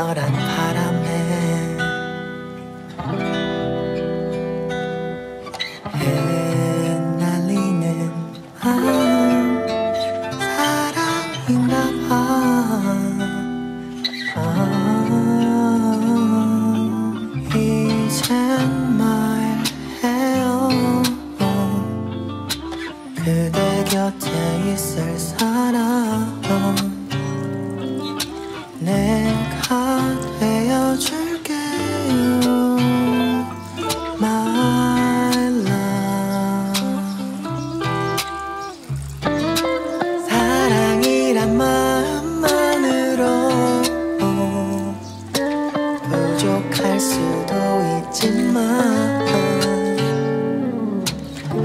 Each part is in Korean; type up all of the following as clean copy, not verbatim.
너란 바람에 흩날리는 사랑인가 봐. 이젠 말해요. 그대 곁에 있을 사람 내가 되어줄게요. My love. 사랑이란 마음만으로 부족할 수도 있지만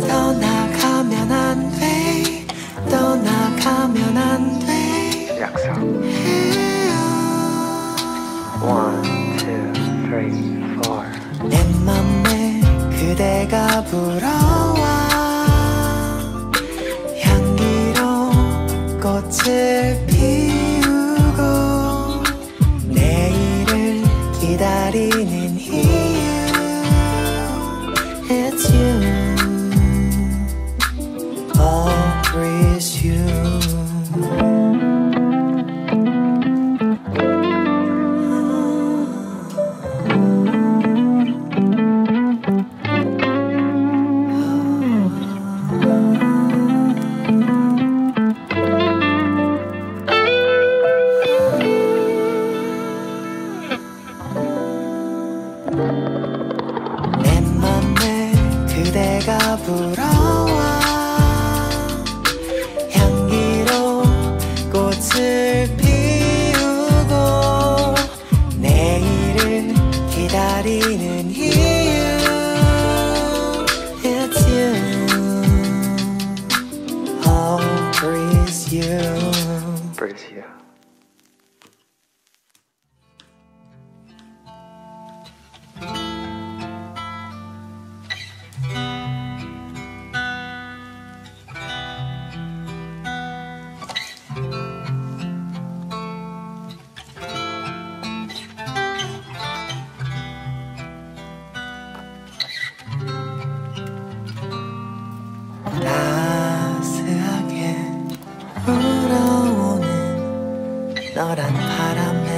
떠나가면 안 돼, 떠나가면 안 돼. 약속. 1, 2, 3, 4. 내 맘에 그대가 불어와 향기로 꽃을 피우고 내일을 기다리는 이유 It's you, always you. 내 맘에 그대가 불어와 향기로 꽃을 피우고 내일을 기다리는 이유 It's you, always you. Praise you. 따스하게 불어오는 너란 바람에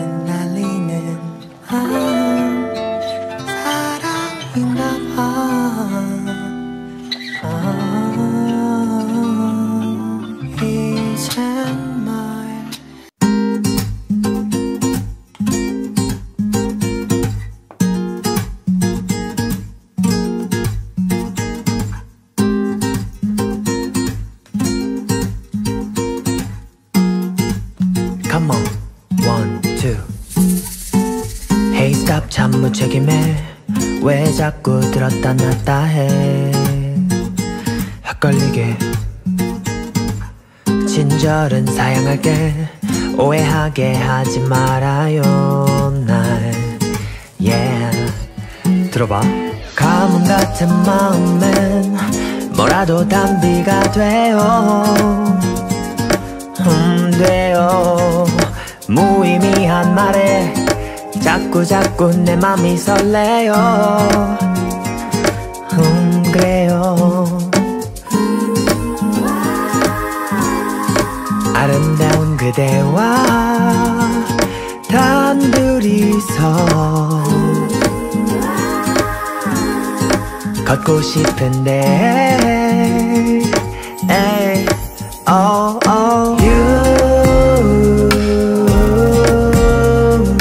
흩날리는 사랑인가 봐. 이젠 말 Come on, 1, 2. Hey stop 참 무책임해 왜 자꾸 들었다 놨다 해 헷갈리게 친절은 사양할게 오해하게 하지 말아요 날 Yeah 들어봐 가뭄 같은 마음엔 뭐라도 단비가 돼요 돼요 무의미한 말에 자꾸 내 맘이 설레요 그래요 아름다운 그대와 단둘이서 걷고 싶은데 에이, oh, oh.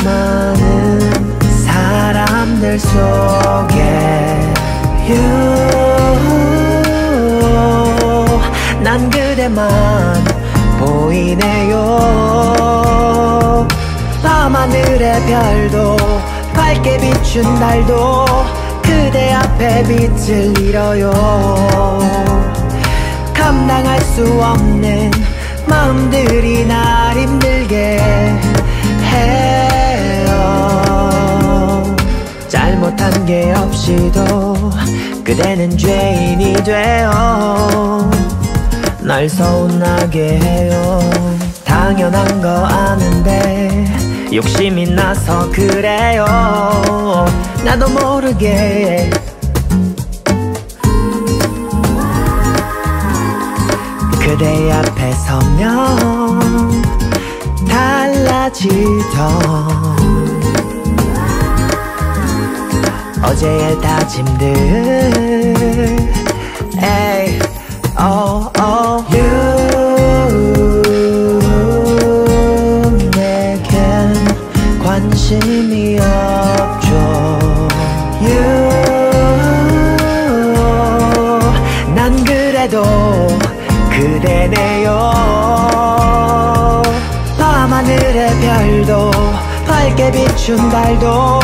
많은 사람들 속에 난 그대만 보이네요 밤하늘의 별도 밝게 비춘 달도 그대 앞에 빛을 잃어요 감당할 수 없는 마음들이 날 힘들게 해요 잘못한 게 없이도 그대는 죄인이 돼요 날 서운하게 해요. 당연한 거 아는데 욕심이 나서 그래요. 나도 모르게 그대 앞에 서면 달라지던 어제의 다짐들 에이, oh, oh. You 내겐 관심이 없죠. You 난 그래도 그대네요. 밤하늘의 별도 밝게 비춘 달도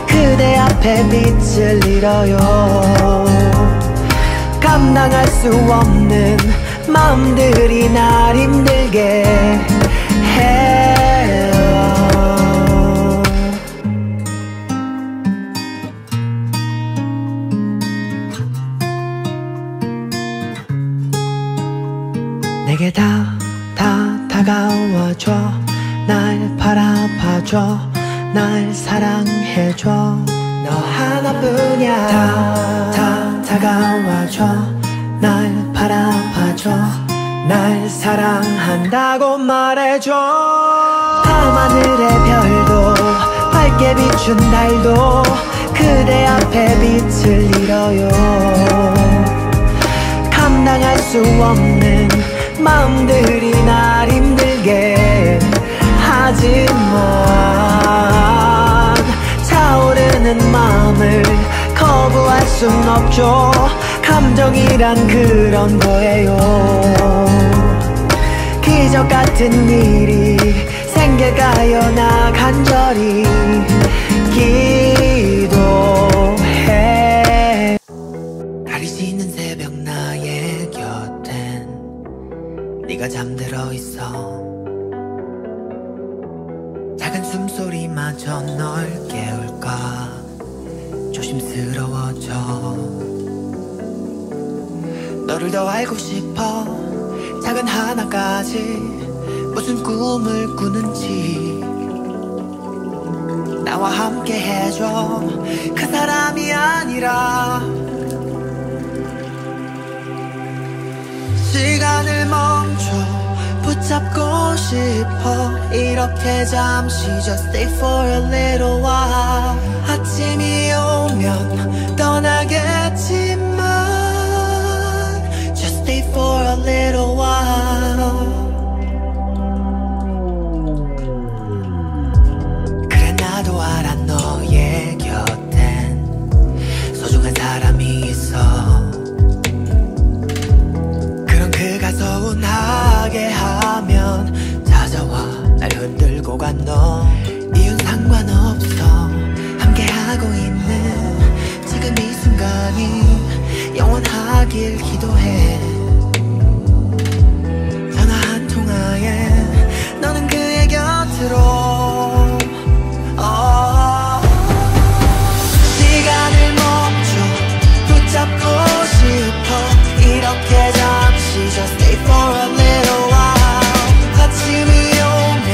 그대 앞에 빛을 잃어요. 감당할 수 없는 마음들이 날 힘들게 해요. 내게 다가와줘. 날 바라봐줘. 날 사랑해줘. 너 하나뿐이야. 다가와줘. 날 바라봐줘. 날 사랑한다고 말해줘. 밤하늘의 별도 밝게 비춘 달도 그대 앞에 빛을 잃어요. 감당할 수 없는 마음들이 날 힘들게 하지만 차오르는 마음을 거부할 순 없죠. 감정이란 그런 거예요. 기적 같은 일이 생길까요. 나 간절히 기도해. 달이 지는 새벽 나의 곁엔 네가 잠들어 있어. 작은 숨소리마저 널 깨울까 조심스러워져. 너를 더 알고 싶어. 작은 하나까지 무슨 꿈을 꾸는지 나와 함께 해줘. 그 사람이 아니라 시간을 멈춰 붙잡고 싶어. 이렇게 잠시 just stay for a little while. 아침이 오면 떠나겠지만 just stay for a little while. 그래 나도 알아 너의 곁엔 소중한 사람이 있어. 그런 그가 서운하게 하면 찾아와 날 흔들고 간 너. 이유는 상관없어. 함께하고 있는 지금 이 순간이 영원하길 기도해. 전화 한 통화에 너는 그의 곁으로 시간을 멈춰 붙잡고 싶어. 이렇게 잠시 just stay for a little while. 아침이 오면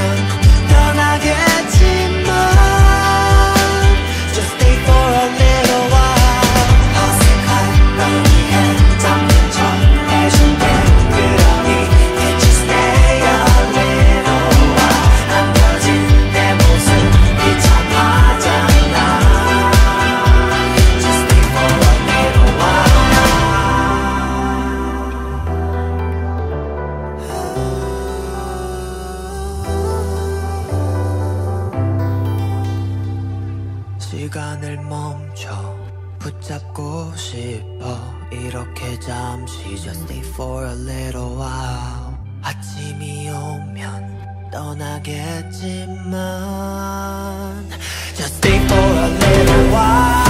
떠나겠지만 just stay for a little while. 어색한 너의 잠든 척 해줄게. 그러니 can't you stay a little while. 안겨진 내 모습이 참 맞잖아. Just stay for a little while. 시간을 멈춰 붙잡고 싶어. 이렇게 잠시 just stay for a little while. 아침이 오면 떠나겠지만 just stay for a little while.